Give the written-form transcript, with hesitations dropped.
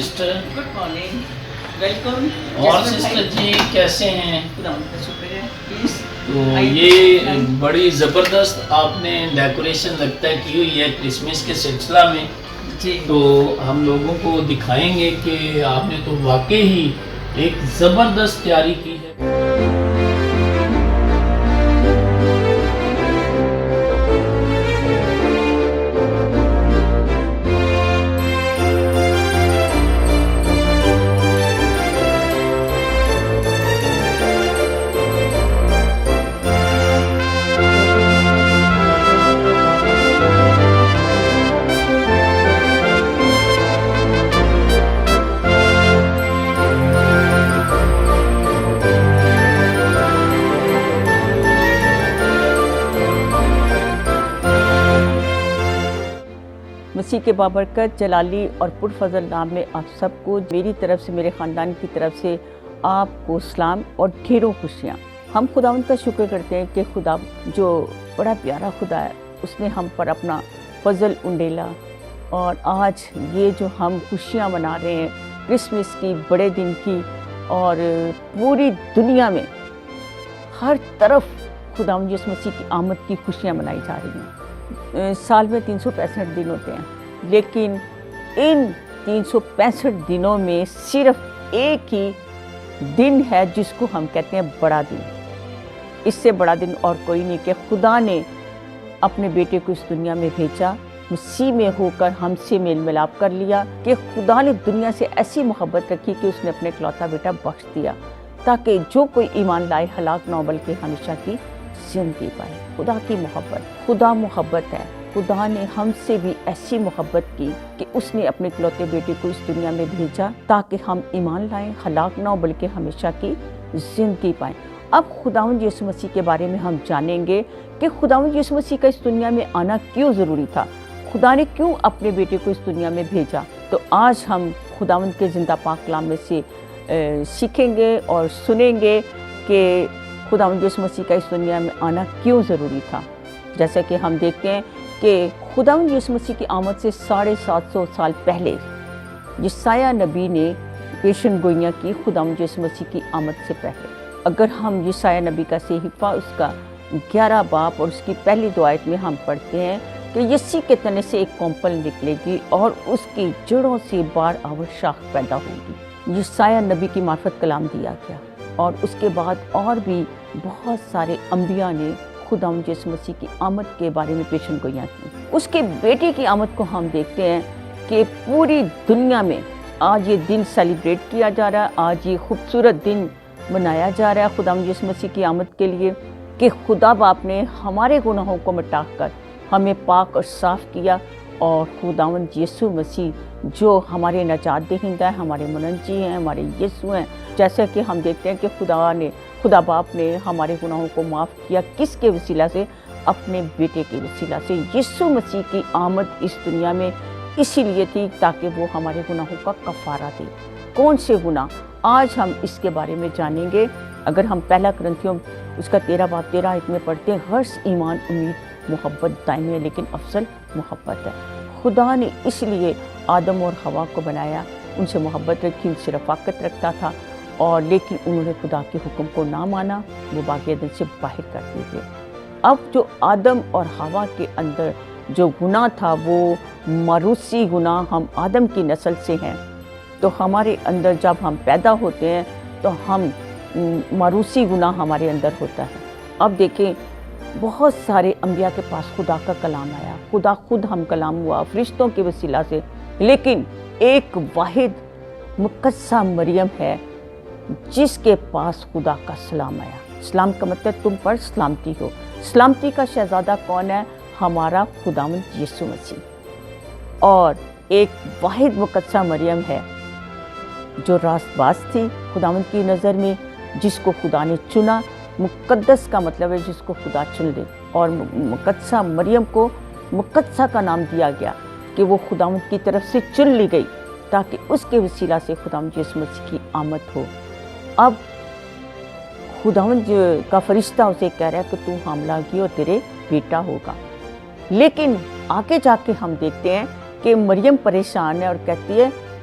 Sister. Good morning, welcome. اور sister جی کیسے ہیں؟ خدا کا شکر ہے. پلیز تو یہ بڑی زبردست آپ نے ڈیکوریشن لگتا ہے کی ہوئی ہے کرسمس کے سلسلہ میں. جی تو ہم لوگوں کو دکھائیں گے کہ آپ نے تو واقعی ہی ایک زبردست تیاری کی ہے. مسیح کے بابرکت جلالی اور پرفضل نام میں آپ سب کو میری طرف سے، میرے خاندان کی طرف سے آپ کو سلام اور ڈھیروں خوشیاں. ہم خداوند کا شکر کرتے ہیں کہ خدا جو بڑا پیارا خدا ہے اس نے ہم پر اپنا فضل انڈیلا، اور آج یہ جو ہم خوشیاں منا رہے ہیں کرسمس کی، بڑے دن کی، اور پوری دنیا میں ہر طرف خداوند یسوع مسیح کی آمد کی خوشیاں منائی جا رہی ہیں. سال میں 365 دن ہوتے ہیں، لیکن ان 365 دنوں میں صرف ایک ہی دن ہے جس کو ہم کہتے ہیں بڑا دن. اس سے بڑا دن اور کوئی نہیں کہ خدا نے اپنے بیٹے کو اس دنیا میں بھیجا، مسیح میں ہو کر ہم سے میل ملاپ کر لیا، کہ خدا نے دنیا سے ایسی محبت رکھی کہ اس نے اپنے اکلوتا بیٹا بخش دیا تاکہ جو کوئی ایمان لائے ہلاک نہ ہو بلکہ ہمیشہ کی زندگی پائے. خدا کی محبت، خدا محبت ہے. خدا نے ہم سے بھی ایسی محبت کی کہ اس نے اپنے اکلوتے بیٹے کو اس دنیا میں بھیجا تاکہ ہم ایمان لائیں، ہلاک نہ ہو بلکہ ہمیشہ کی زندگی پائیں. اب خداوند یسوع مسیح کے بارے میں ہم جانیں گے کہ خداوند یسوع مسیح کا اس دنیا میں آنا کیوں ضروری تھا، خدا نے کیوں اپنے بیٹے کو اس دنیا میں بھیجا. تو آج ہم خداوند کے زندہ پاک کلام میں سے سیکھیں گے اور سنیں گے کہ خداوند یسوع مسیح کا اس دنیا میں آنا کیوں ضروری تھا. جیسا کہ ہم دیکھتے ہیں کہ خداوند یسوع مسیح کی آمد سے 750 سال پہلے یسایہ نبی نے پیشن گوئیاں کی خداوند یسوع مسیح کی آمد سے پہلے. اگر ہم یسایہ نبی کا صحیفہ اس کا 11 باب اور اس کی پہلی 2 آیت میں ہم پڑھتے ہیں کہ یسی کے تنے سے ایک کونپل نکلے گی اور اس کی جڑوں سے بار آور شاخ پیدا ہوگی. یسایہ نبی کی معرفت کلام دیا گیا، اور اس کے بعد اور بھی بہت سارے انبیاء نے خداوند یسوع مسیح کی آمد کے بارے میں پیشن گوئیاں کی. اس کے بیٹے کی آمد کو ہم دیکھتے ہیں کہ پوری دنیا میں آج یہ دن سیلیبریٹ کیا جا رہا ہے، آج یہ خوبصورت دن منایا جا رہا ہے خداوند یسوع مسیح کی آمد کے لیے کہ خدا باپ نے ہمارے گناہوں کو مٹا کر ہمیں پاک اور صاف کیا، اور خداوند یسوع مسیح جو ہمارے نجات دہندہ ہیں، ہمارے منجی ہیں، ہمارے یسوع ہیں. جیسا کہ ہم دیکھتے ہیں کہ خدا باپ نے ہمارے گناہوں کو معاف کیا کس کے وسیلہ سے؟ اپنے بیٹے کے وسیلہ سے. یسوع مسیح کی آمد اس دنیا میں اسی لیے تھی تاکہ وہ ہمارے گناہوں کا کفارہ دے. کون سے گناہ؟ آج ہم اس کے بارے میں جانیں گے. اگر ہم پہلا کرنتھیوں اس کا 13 باب 13 آیت میں پڑھتے ہیں، غرض ایمان، امید، محبت دائمی ہے لیکن افضل محبت ہے. خدا نے اس لیے آدم اور حوا کو بنایا، ان سے محبت رکھی، ان سے رفاقت رکھتا تھا، اور لیکن انہوں نے خدا کے حکم کو نہ مانا، وہ باغ عدن سے باہر کر دیے گئے. اب جو آدم اور حوا کے اندر جو گناہ تھا وہ موروثی گناہ، ہم آدم کی نسل سے ہیں، تو ہمارے اندر جب ہم پیدا ہوتے ہیں تو ہم موروثی گناہ ہمارے اندر ہوتا ہے. اب دیکھیں بہت سارے انبیاء کے پاس خدا کا کلام آیا، خدا خود ہم کلام ہوا فرشتوں کے وسیلہ سے، لیکن ایک واحد مقدسہ مریم ہے جس کے پاس خدا کا سلام آیا. سلام کا مطلب تم پر سلامتی ہو. سلامتی کا شہزادہ کون ہے؟ ہمارا خداوند یسوع مسیح. اور ایک واحد مقدسہ مریم ہے جو راست باز تھی خداوند کی نظر میں، جس کو خدا نے چنا. مقدس کا مطلب ہے جس کو خدا چن لے، اور مقدسہ مریم کو مقدسہ کا نام دیا گیا کہ وہ خداوند کی طرف سے چن لی گئی تاکہ اس کے وسیلہ سے خداوند یسوع مسیح کی آمد ہو. اب خداوند کا فرشتہ اسے کہہ رہا ہے کہ تو حاملہ کی اور تیرے بیٹا ہوگا. لیکن آگے جا کے ہم دیکھتے ہیں کہ مریم پریشان ہے اور کہتی ہے